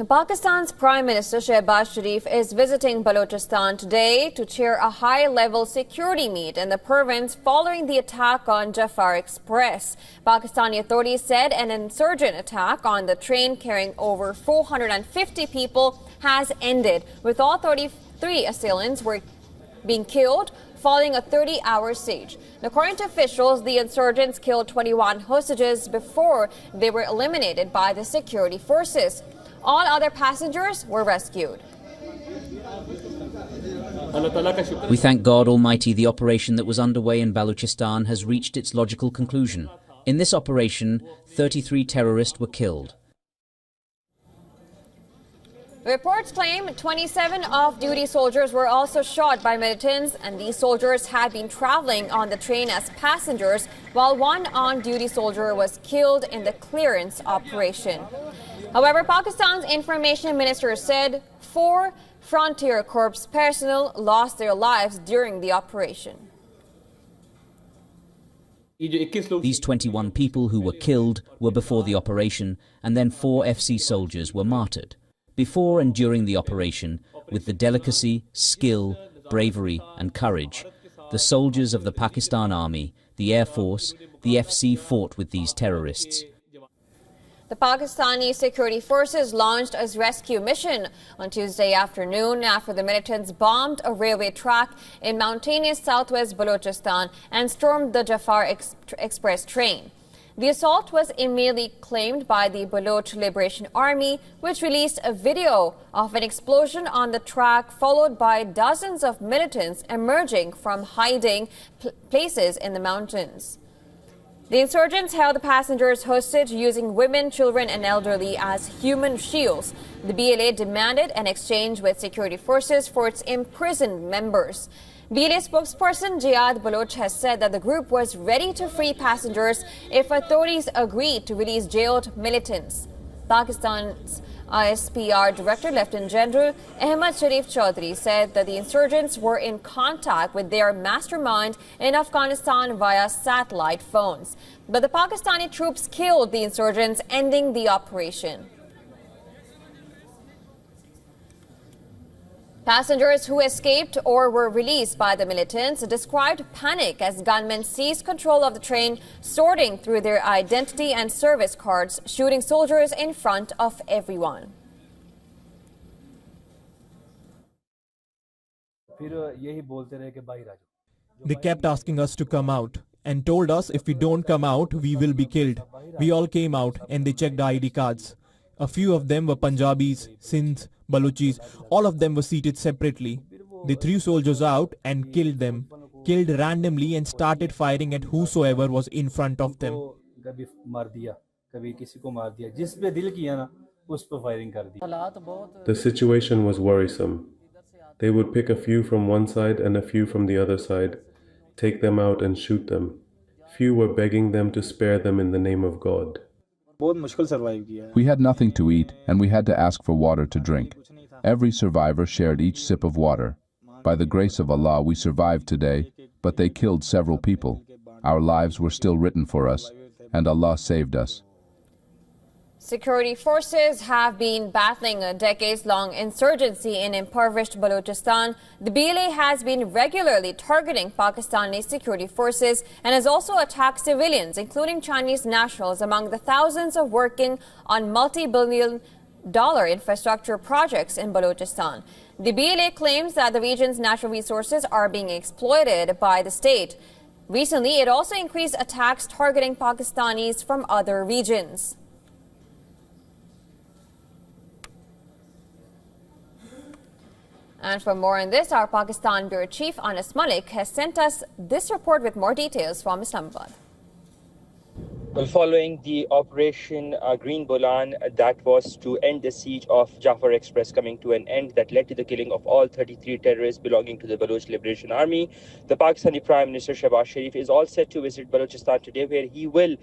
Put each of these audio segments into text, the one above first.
Pakistan's Prime Minister Shehbaz Sharif is visiting Balochistan today to chair a high-level security meet in the province following the attack on Jafar Express. Pakistani authorities said an insurgent attack on the train carrying over 450 people has ended, with all 33 assailants being killed following a 30-hour siege. According to officials, the insurgents killed 21 hostages before they were eliminated by the security forces. All other passengers were rescued. We thank God Almighty the operation that was underway in Balochistan has reached its logical conclusion. In this operation, 33 terrorists were killed. Reports claim 27 off-duty soldiers were also shot by militants, and these soldiers had been traveling on the train as passengers, while one on-duty soldier was killed in the clearance operation. However, Pakistan's information minister said 4 Frontier Corps personnel lost their lives during the operation. These 21 people who were killed were before the operation, and then 4 FC soldiers were martyred. Before and during the operation, with the delicacy, skill, bravery and courage, the soldiers of the Pakistan Army, the Air Force, the FC fought with these terrorists. The Pakistani security forces launched a rescue mission on Tuesday afternoon after the militants bombed a railway track in mountainous southwest Balochistan and stormed the Jafar Express train. The assault was immediately claimed by the Baloch Liberation Army, which released a video of an explosion on the track, followed by dozens of militants emerging from hiding places in the mountains. The insurgents held the passengers hostage using women, children and elderly as human shields. The BLA demanded an exchange with security forces for its imprisoned members. BLA spokesperson Jihad Baloch has said that the group was ready to free passengers if authorities agreed to release jailed militants. Pakistan's ISPR Director Lieutenant General Ahmad Sharif Chaudhry said that the insurgents were in contact with their mastermind in Afghanistan via satellite phones. But the Pakistani troops killed the insurgents, ending the operation. Passengers who escaped or were released by the militants described panic as gunmen seized control of the train, sorting through their identity and service cards, shooting soldiers in front of everyone. They kept asking us to come out and told us if we don't come out, we will be killed. We all came out and they checked our ID cards. A few of them were Punjabis, Sindhs, Balochis. All of them were seated separately. They threw soldiers out and killed them, killed randomly and started firing at whosoever was in front of them. The situation was worrisome. They would pick a few from one side and a few from the other side, take them out and shoot them. Few were begging them to spare them in the name of God. We had nothing to eat and we had to ask for water to drink. Every survivor shared each sip of water. By the grace of Allah, we survived today, but they killed several people. Our lives were still written for us, and Allah saved us. Security forces have been battling a decades-long insurgency in impoverished Balochistan. The BLA has been regularly targeting Pakistani security forces and has also attacked civilians, including Chinese nationals, among the thousands of working on multi-billion-dollar infrastructure projects in Balochistan. The BLA claims that the region's natural resources are being exploited by the state. Recently, it also increased attacks targeting Pakistanis from other regions. And for more on this, our Pakistan Bureau Chief Anas Malik has sent us this report with more details from Islamabad. Well, following the Operation Green Bolan that was to end the siege of Jafar Express coming to an end, that led to the killing of all 33 terrorists belonging to the Baloch Liberation Army, the Pakistani Prime Minister Shehbaz Sharif is all set to visit Balochistan today, where he will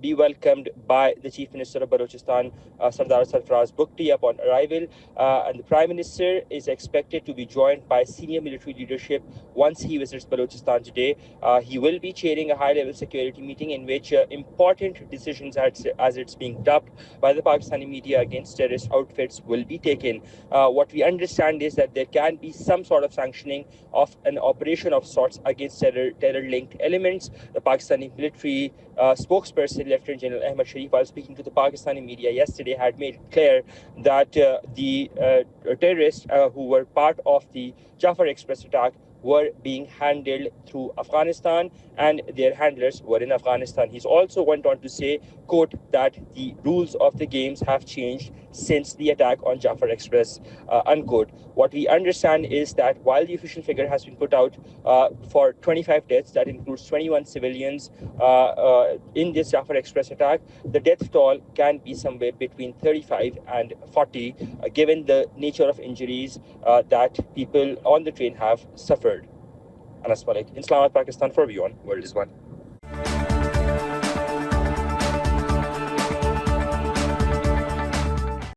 be welcomed by the Chief Minister of Balochistan, Sardar Sarfaraz Bugti, upon arrival. And the Prime Minister is expected to be joined by senior military leadership once he visits Balochistan today. He will be chairing a high-level security meeting in which important important decisions, as it's being dubbed by the Pakistani media, against terrorist outfits will be taken. What we understand is that there can be some sort of sanctioning of an operation of sorts against terror-linked elements. The Pakistani military spokesperson, Lieutenant General Ahmad Sharif, while speaking to the Pakistani media yesterday, had made it clear that the terrorists who were part of the Jafar Express attack were being handled through Afghanistan, and their handlers were in Afghanistan. He's also went on to say, quote, that the rules of the games have changed since the attack on Jafar Express, unquote. What we understand is that while the official figure has been put out for 25 deaths, that includes 21 civilians in this Jafar Express attack, the death toll can be somewhere between 35 and 40, given the nature of injuries that people on the train have suffered. Anas Malik in Islamabad, Pakistan, for WION World is One.